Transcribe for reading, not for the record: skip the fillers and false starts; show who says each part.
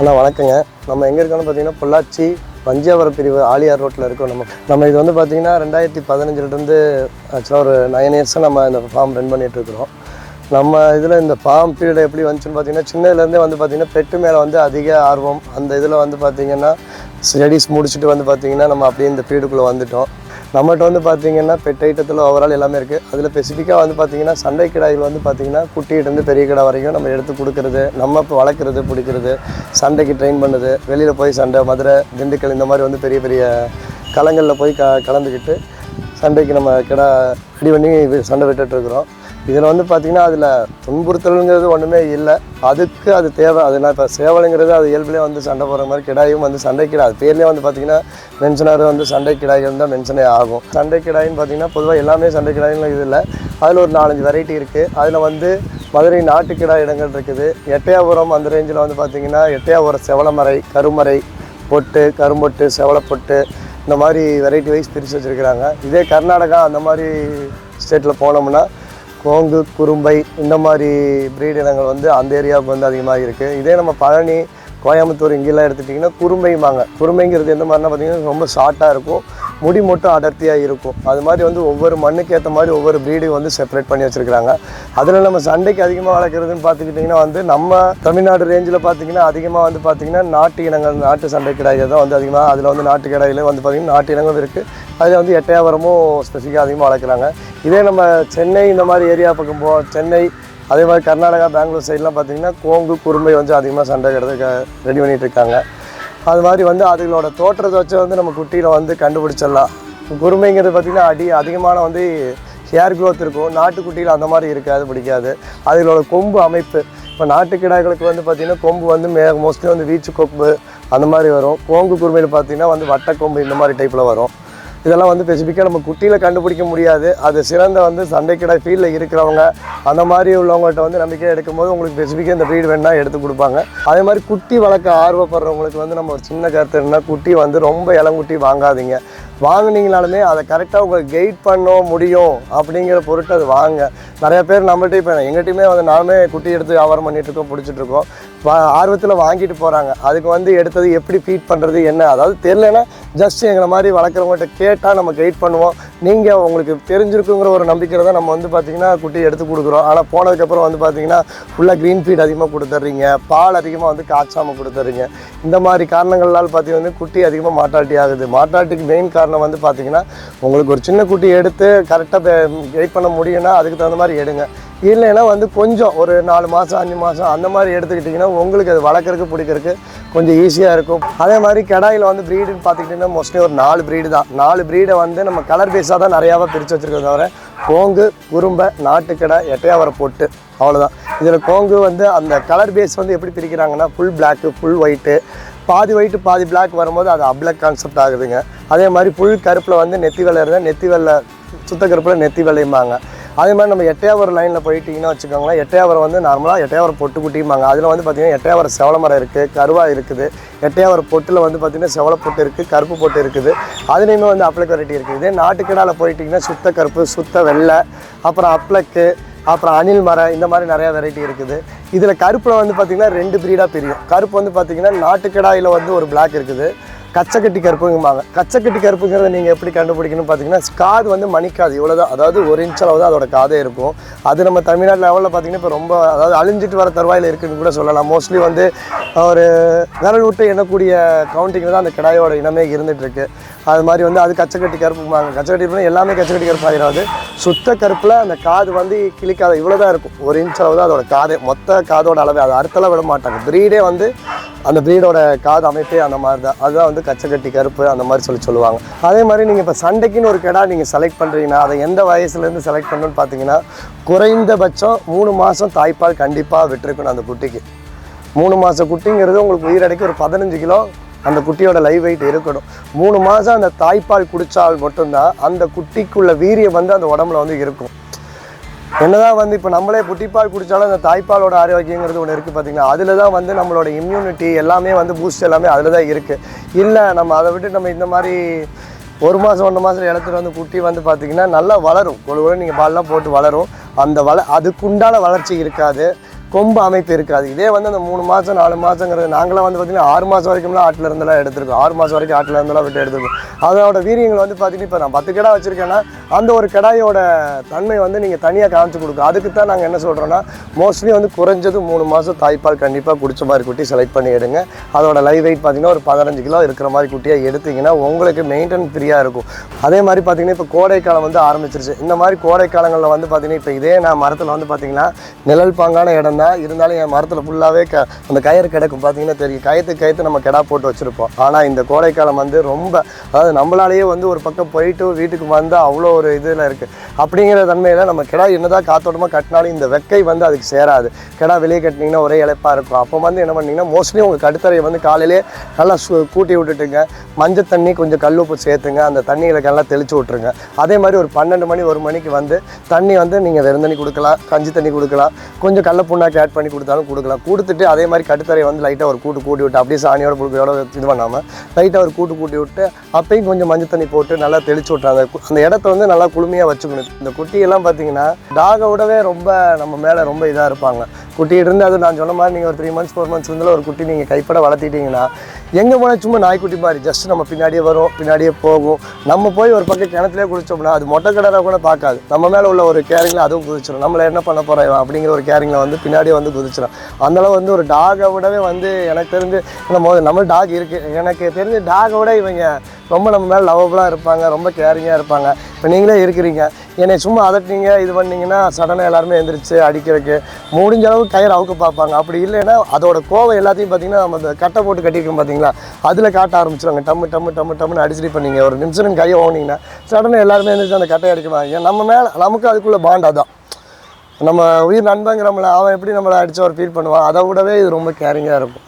Speaker 1: அண்ணா வணக்கங்க. நம்ம எங்கே இருக்கோம்னு பார்த்தீங்கன்னா பொள்ளாச்சி பஞ்சாவரம் பிரிவு ஆலியார் ரோட்டில் இருக்கோம். நம்ம இது வந்து பார்த்திங்கன்னா 2015 ஆக்சுவலாக ஒரு 9 இயர்ஸாக நம்ம இந்த ஃபார்ம் ரன் பண்ணிகிட்ருக்குறோம். நம்ம இதில் இந்த ஃபார்ம் பீரியட் எப்படி வந்துச்சுன்னு பார்த்தீங்கன்னா சின்னதுலேருந்தே வந்து பார்த்திங்கன்னா பெட்டு மேலே வந்து அதிக ஆர்வம். அந்த இதில் வந்து பார்த்திங்கன்னா ஸ்டடீஸ் முடிச்சுட்டு வந்து பார்த்திங்கன்னா நம்ம அப்படியே இந்த ஃபீல்டுக்குள்ளே வந்துட்டோம். நம்மகிட்ட வந்து பார்த்திங்கன்னா பெட் ஐட்டத்தில் ஓவரால் எல்லாமே இருக்குது. அதில் ஸ்பெசிஃபிக்காக வந்து பார்த்திங்கன்னா சண்டை கிடாய்கள் வந்து பார்த்திங்கன்னா குட்டிகிட்டேருந்து பெரிய கிடா வரைக்கும் நம்ம எடுத்து கொடுக்குறது, நம்ம இப்போ வளர்க்குறது, பிடிக்கிறது, சண்டைக்கு ட்ரெயின் பண்ணுறது, வெளியில் போய் சண்டை, மதுரை, திண்டுக்கல் இந்த மாதிரி வந்து பெரிய பெரிய களங்களில் போய் கலந்துக்கிட்டு சண்டைக்கு நம்ம கிடா ரெடி பண்ணி சண்டை விட்டுட்ருக்குறோம். இதில் வந்து பார்த்திங்கன்னா அதில் துன்புறுத்தலுங்கிறது ஒன்றுமே இல்லை. அதுக்கு அது தேவை. அதுனா இப்போ சேவலுங்கிறது அது இயல்புலேயே வந்து சண்டை போடுற மாதிரி கிடாயும் வந்து சண்டை கிடா அது பேர்லேயே வந்து பார்த்திங்கன்னா மென்ஷனாக வந்து சண்டை கிடாய்கள் தான் மென்ஷனே ஆகும். சண்டை கிடாயின்னு பார்த்திங்கன்னா பொதுவாக எல்லாமே சண்டை கிடாயின்னு இது இல்லை. அதில் ஒரு 4-5 வெரைட்டி இருக்குது. அதில் வந்து மதுரை நாட்டு கிடா இடங்கள் இருக்குது. எட்டயாபுரம் அந்த ரேஞ்சில் வந்து பார்த்திங்கன்னா எட்டயாபுரம் செவலமறை, கருமறை, பொட்டு, கரும்பொட்டு, செவலப்பொட்டு இந்த மாதிரி வெரைட்டி வைஸ் பிரித்து வச்சுருக்கிறாங்க. இதே கர்நாடகா அந்த மாதிரி ஸ்டேட்டில் போனோம்னா கோங்கு, குறும்பை இந்த மாதிரி ப்ரீட் இனங்கள் வந்து அந்த ஏரியாவுக்கு வந்து அதிகமாக இருக்குது. இதே நம்ம பழனி, கோயம்புத்தூர் இங்கெல்லாம் எடுத்துட்டிங்கன்னா குறும்பைம்பாங்க. குறும்பைங்கிறது எந்த மாதிரினா பார்த்திங்கன்னா ரொம்ப ஷார்ட்டாக இருக்கும், முடி மட்டும் அடர்த்தியாக இருக்கும். அது மாதிரி வந்து ஒவ்வொரு மண்ணுக்கு ஏற்ற மாதிரி ஒவ்வொரு ப்ரீடையும் வந்து செப்பரேட் பண்ணி வச்சுருக்காங்க. அதில் நம்ம சண்டைக்கு அதிகமாக வளர்க்குறதுன்னு பார்த்துக்கிட்டிங்கன்னா வந்து நம்ம தமிழ்நாடு ரேஞ்சில் பார்த்திங்கன்னா அதிகமாக வந்து பார்த்திங்கன்னா நாட்டு இனங்கள், நாட்டு சண்டை கிடாய்கள் தான் வந்து அதிகமாக. அதில் வந்து நாட்டு கிடாயில் வந்து பார்த்திங்கன்னா நாட்டு இனங்களும் இருக்குது. அதில் வந்து எட்டயாபுரமும் ஸ்பெசிஃபிக்காக அதிகமாக வளர்க்குறாங்க. இதே நம்ம சென்னை இந்த மாதிரி ஏரியா பக்கம் சென்னை அதே மாதிரி கர்நாடகா, பெங்களூர் சைட்லாம் பார்த்திங்கன்னா கோங்கு, குறும்பை வந்து அதிகமாக சண்டை கிடக்கு ரெடி பண்ணிகிட்ருக்காங்க. அது மாதிரி வந்து அதுகளோட தோற்றத்தை வச்சு வந்து நம்ம குட்டியில் வந்து கண்டுபிடிச்சிடலாம். குறும்பைங்கிறது பார்த்திங்கன்னா அதிகமான வந்து ஹேர் க்ரோத் இருக்கும். நாட்டுக்குட்டியில் அந்த மாதிரி இருக்காது, பிடிக்காது. அதுகளோட கொம்பு அமைப்பு இப்போ நாட்டு கிடாய்களுக்கு வந்து பார்த்திங்கன்னா கொம்பு வந்து மோஸ்ட்லி வந்து வீச்சு கொம்பு அந்த மாதிரி வரும். கோங்கு குறும்பையில் பார்த்திங்கன்னா வந்து வட்டக்கொம்பு இந்த மாதிரி டைப்பில் வரும். இதெல்லாம் வந்து ஸ்பெசிஃபிக்காக நம்ம குட்டியில் கண்டுபிடிக்க முடியாது. அது சிறந்த வந்து சண்டை கிடாய் ஃபீல்டில் இருக்கிறவங்க அந்த மாதிரி உள்ளவங்கள்ட்ட வந்து நம்பிக்கையாக எடுக்கும்போது உங்களுக்கு ஸ்பெசிஃபிக்காக இந்த ப்ரீட் வேணால் எடுத்து கொடுப்பாங்க. அதே மாதிரி குட்டி வளர்க்க ஆர்வப்படுறவங்களுக்கு வந்து நம்ம ஒரு சின்ன கருத்து என்னன்னா, குட்டி வந்து ரொம்ப இளங்குட்டி வாங்காதீங்க. வாங்கினீங்கனாலுமே அதை கரெக்டாக உங்களுக்கு கைட் பண்ண முடியும் அப்படிங்கிற பொருட்டு அது வாங்க. நிறையா பேர் நம்மள்ட்ட இப்போ எங்கிட்டையுமே வந்து நானுமே குட்டி எடுத்து வியாபாரம் பண்ணிகிட்ருக்கோம், பிடிச்சிட்ருக்கோம். ஆர்வத்தில் வாங்கிட்டு போகிறாங்க. அதுக்கு வந்து எடுத்தது எப்படி ஃபீட் பண்ணுறது என்ன, அதாவது தெரிலனா ஜஸ்ட் எங்களை மாதிரி வளர்க்குறவங்கள்ட்ட கேட்டால் நம்ம கைட் பண்ணுவோம். நீங்கள் உங்களுக்கு தெரிஞ்சிருக்குங்கிற ஒரு நம்பிக்கையில் தான் நம்ம வந்து பார்த்திங்கன்னா குட்டி எடுத்து கொடுக்குறோம். ஆனால் போனதுக்கப்புறம் வந்து பார்த்திங்கன்னா ஃபுல்லாக க்ரீன் ஃபீட் அதிகமாக கொடுத்துட்றீங்க, பால் அதிகமாக வந்து காய்ச்சாமல் கொடுத்துட்றீங்க. இந்த மாதிரி காரணங்களால் பார்த்திங்கன்னா குட்டி அதிகமாக மாட்டாட்டி ஆகுது. மாட்டாட்டிக்கு மெயின் காரணம் வந்து பார்த்திங்கன்னா உங்களுக்கு ஒரு சின்ன குட்டி எடுத்து கரெக்டாக கைட் பண்ண முடியும்னா அதுக்கு தகுந்த மாதிரி எடுங்க. இல்லைன்னா வந்து கொஞ்சம் ஒரு 4 மாதம் 5 மாதம் அந்த மாதிரி எடுத்துக்கிட்டிங்கன்னா உங்களுக்கு அது வளர்க்குறதுக்கு பிடிக்கிறதுக்கு கொஞ்சம் ஈஸியாக இருக்கும். அதே மாதிரி கிடாயில் வந்து ப்ரீடுன்னு பார்த்துக்கிட்டிங்கன்னா மோஸ்ட்லி ஒரு 4 ப்ரீடு தான். 4 ப்ரீடை வந்து நம்ம கலர் பேஸாக தான் நிறையாவாக பிரித்து வச்சுருக்கோம். தவிர கோங்கு, குறும்பை, நாட்டுக்கடை, எட்டயாபுரம் பொட்டு அவ்வளோதான். இதில் கோங்கு வந்து அந்த கலர் பேஸ் வந்து எப்படி பிரிக்கிறாங்கன்னா ஃபுல் பிளாக்கு, ஃபுல் ஒயிட்டு, பாதி ஒயிட்டு பாதி பிளாக் வரும்போது அது அப்ளக் கான்செப்ட் ஆகுதுங்க. அதே மாதிரி ஃபுல் கருப்பில் வந்து நெத்தி வெள்ளை இருந்தால் நெத்தி வெள்ளை, சுத்த கருப்பில் நெத்தி வெள்ளையும்பாங்க. அதே மாதிரி நம்ம எட்டயாபுரம் லைனில் போயிட்டிங்கன்னா வச்சுக்கோங்களேன், எட்டயாபுரம் வந்து நார்மலாக எட்டயாபுரம் பொட்டு குட்டிம்பாங்க. அதில் வந்து பார்த்திங்கன்னா எட்டயாபுரம் செவலமரம் இருக்குது, கருவா இருக்குது. எட்டயாபுரம் பொட்டில் வந்து பார்த்திங்கன்னா செவலப்பொட்டு இருக்குது, கருப்பு பொட்டு இருக்குது. அதுலேயுமே வந்து அப்ளக் வெரைட்டி இருக்குது. இதே நாட்டுக்கிடாவில் போயிட்டிங்கன்னா சுத்த கருப்பு, சுத்த வெள்ளை, அப்புறம் அப்ளக்கு, அப்புறம் அணில் மரம் இந்த மாதிரி நிறையா வெரைட்டி இருக்குது. இதில் கருப்பில் வந்து பார்த்திங்கன்னா 2 ப்ரீடாக பிரியும். கருப்பு வந்து பார்த்திங்கன்னா நாட்டுக்கிடாயில் வந்து ஒரு பிளாக் இருக்குது, கச்சக்கட்டி கருப்புங்குவாங்க. கச்சக்கட்டி கருப்புங்கிறத நீங்கள் எப்படி கண்டுபிடிக்கணும்னு பார்த்தீங்கன்னா காது வந்து மணிக்காது இவ்வளோ தான், அதாவது 1 இன்ச் அளவு தான் அதோட காதே இருக்கும். அது நம்ம தமிழ்நாடு லெவலில் பார்த்திங்கன்னா இப்போ ரொம்ப அதாவது அழிஞ்சிட்டு வர தருவாயில் இருக்குதுன்னு கூட சொல்லலாம். மோஸ்ட்லி வந்து ஒரு விரல் விட்டு எண்ணக்கூடிய கவுண்டிங்கில் தான் அந்த கிடாயோட இனமே இருந்துகிட்ருக்கு. அது மாதிரி வந்து அது கச்சக்கட்டி கருப்புமாங்க. கச்சக்கட்டி கருப்புனா எல்லாமே கச்சக்கட்டி கருப்பு ஆகிடாது. சுத்த கருப்பில் அந்த காது வந்து கிளிக்காத இவ்வளோ தான் இருக்கும், 1 இன்ச் அளவு தான் அதோட காதே. மொத்த காதோட அளவு அது அறுத்தலாம் விட மாட்டாங்க. ப்ரீடே வந்து அந்த ப்ரீடோட காது அமைப்பே அந்த மாதிரி தான். அதுதான் வந்து கச்சக்கட்டி கருப்பு அந்த மாதிரி சொல்லுவாங்க. அதே மாதிரி நீங்கள் இப்போ சண்டைக்குன்னு ஒரு கிடா நீங்கள் செலக்ட் பண்ணுறீங்கன்னா அதை எந்த வயசுலேருந்து செலக்ட் பண்ணணும்னு பார்த்தீங்கன்னா குறைந்தபட்சம் 3 மாதம் தாய்ப்பால் கண்டிப்பாக விட்டுருக்கணும் அந்த குட்டிக்கு. 3 மாத குட்டிங்கிறது உங்களுக்கு உயிரடைக்கு ஒரு 15 கிலோ அந்த குட்டியோட லைவ் வெயிட் இருக்கணும். 3 மாதம் அந்த தாய்ப்பால் குடித்தால் மட்டும்தான் அந்த குட்டிக்குள்ள வீரியம் வந்து அந்த உடம்புல வந்து இருக்கும். என்னதான் வந்து இப்போ நம்மளே புட்டிப்பால் குடித்தாலும் அந்த தாய்ப்பாலோட ஆரோக்கியங்கிறது ஒன்று இருக்குது பார்த்திங்கன்னா. அதில் தான் வந்து நம்மளோட இம்யூனிட்டி எல்லாமே வந்து பூஸ்ட் எல்லாமே அதில் தான் இருக்குது. இல்லை நம்ம அதை விட்டு நம்ம இந்த மாதிரி 1 மாதம் 1 மாதம் இடத்துல வந்து குட்டி வந்து பார்த்திங்கன்னா நல்லா வளரும். ஒரு நீங்கள் பால்லாம் போட்டு வளரும். அந்த அதுக்குண்டான வளர்ச்சி இருக்காது. கொம்பு அமைப்பு இருக்காது. இதே வந்து அந்த 3 மாதம் 4 மாதங்கிறது நாங்களாம் வந்து பார்த்திங்கன்னா 6 மாதம் வரைக்கும்லாம் ஆட்டில் இருந்தெல்லாம் எடுத்துருக்கோம். 6 மாதம் வரைக்கும் ஆட்டில் இருந்தெல்லாம் விட்டு எடுத்துருக்கோம். அதோட வீரியங்கள் வந்து பார்த்திங்கன்னா இப்போ நான் 10 கிடா வச்சுருக்கேன்னா அந்த ஒரு கிடாயோட தன்மை வந்து நீங்கள் தனியாக காமிச்சு கொடுக்கும். அதுக்கு தான் நாங்கள் என்ன சொல்கிறோன்னா மோஸ்ட்லி வந்து குறைஞ்சது 3 மாதம் தாய்ப்பால் கண்டிப்பாக குடிச்ச மாதிரி குட்டி செலக்ட் பண்ணி எடுங்க. அதோட லைவ் வெயிட் பார்த்திங்கன்னா ஒரு 15 கிலோ இருக்கிற மாதிரி குட்டியாக எடுத்திங்கன்னா உங்களுக்கு மெயின்டைன் ஃப்ரீயாக இருக்கும். அதே மாதிரி பார்த்திங்கன்னா இப்போ கோடைக்காலம் வந்து ஆரம்பிச்சிருச்சு. இந்த மாதிரி கோடை காலங்களில் வந்து பார்த்திங்கன்னா இப்போ இதே நான் மரத்தில் வந்து பார்த்திங்கன்னா நிழல் பாங்கான இடம் தான் இருந்தாலும் என் மரத்தில் ஃபுல்லாகவே அந்த கயிறு கிடக்கும். பார்த்திங்கன்னா தெரியும், கயிற்று நம்ம கிடா போட்டு வச்சுருப்போம். ஆனால் இந்த கோடைக்காலம் வந்து ரொம்ப அதாவது நம்மளாலேயே வந்து ஒரு பக்கம் போயிட்டு வீட்டுக்கு வந்தால் அவ்வளோ ஒரு இதில் இருக்குது. அப்படிங்கிற தன்மையில் நம்ம கிடா என்னதான் காத்தோட்டமாக கட்டினாலும் இந்த வெக்கை வந்து அதுக்கு சேராது. கிடா வெளியே கட்டினீங்கன்னா ஒரே இழைப்பாக இருக்கும். அப்போ வந்து என்ன பண்ணிங்கன்னா மோஸ்ட்லி உங்கள் கட்டுத்தரையை வந்து காலையிலே நல்லா கூட்டி விட்டுட்டுங்க, மஞ்சள் தண்ணி கொஞ்சம் கல்லுப்பு சேர்த்துங்க, அந்த தண்ணிகளுக்கெல்லாம் தெளித்து விட்ருங்க. அதே மாதிரி ஒரு 12 மணி 1 மணிக்கு வந்து தண்ணி வந்து நீங்கள் வெறும் தண்ணி கொடுக்கலாம், கஞ்சி தண்ணி கொடுக்கலாம், கொஞ்சம் கடல புண்ணாக்கு ஆட் பண்ணி கொடுத்தாலும் கொடுக்கலாம். கொடுத்துட்டு அதே மாதிரி கட்டுத்தரையை வந்து லைட்டாக ஒரு கூட்டி விட்டு அப்படியே சாணியோட புழுக்கையோட இது பண்ணாமல் லைட்டாக ஒரு கூட்டி விட்டு அப்பையும் கொஞ்சம் மஞ்சள் தண்ணி போட்டு நல்லா தெளிச்சு விட்றாங்க. அந்த இடத்த வந்து நல்லா குளுமையாக வச்சுக்கணும். இந்த குட்டியெல்லாம் பார்த்தீங்கன்னா டாகை விடவே ரொம்ப நம்ம மேலே ரொம்ப இதாக இருப்பாங்க. குட்டிகிட்டு இருந்து அது நான் சொன்ன மாதிரி நீங்கள் ஒரு 3 months 4 months இருந்தாலும் ஒரு குட்டி நீங்கள் கைப்பட வளர்த்திட்டிங்கன்னா எங்கே போனால் சும்மா நாய்க்குட்டி மாதிரி ஜஸ்ட் நம்ம பின்னாடியே வரும், பின்னாடியே போகும். நம்ம போய் ஒரு பக்கம் கிணத்துலேயே குளிச்சோம்னா அது மொட்டை கடலை கூட பார்க்காது. நம்ம மேலே உள்ள ஒரு கேரிங்கில் அதுவும் குதிச்சிடும். நம்மளை என்ன பண்ண போகிறோம் அப்படிங்கிற ஒரு கேரிங்கில் வந்து பின்னாடியே வந்து குதிச்சிடும். அந்தளவு வந்து ஒரு டாகை விடவே வந்து எனக்கு தெரிஞ்சு நம்ம டாக் இருக்குது, எனக்கு தெரிஞ்சு டாகை விட இவங்க ரொம்ப நம்ம மேலே லவ்வபுளாக இருப்பாங்க, ரொம்ப கேரிங்காக இருப்பாங்க. இப்போ நீங்களே இருக்கிறீங்க, என்னை சும்மா அதட்டிங்க இது பண்ணிங்கன்னா சடனாக எல்லாருமே எழுந்திரிச்சு அடிக்கிறதுக்கு முடிஞ்ச அளவு கயிறு அவுக்க பார்ப்பாங்க. அப்படி இல்லைன்னா அதோட கோவம் எல்லாத்தையும் பார்த்தீங்கன்னா நம்ம அந்த கட்டை போட்டு கட்டியிருக்கோம் பார்த்தீங்களா, அதில் காட்ட ஆரம்பிச்சிடுவாங்க. டம்முன்னு அடிச்சுட்டு பண்ணீங்க ஒரு நிமிஷம் கையை ஓனிங்கன்னா சடனாக எல்லாருமே எழுந்திரிச்சு அந்த கட்டை அடிக்குவாங்க. நம்ம மேலே நமக்கு அதுக்குள்ளே பாண்ட் அதான், நம்ம உயிர் நண்பங்கிறவங்கள அவன் எப்படி நம்மளை அடித்து அவர் ஃபீல் பண்ணுவான். அதை விடவே இது ரொம்ப கேரிங்காக இருக்கும்.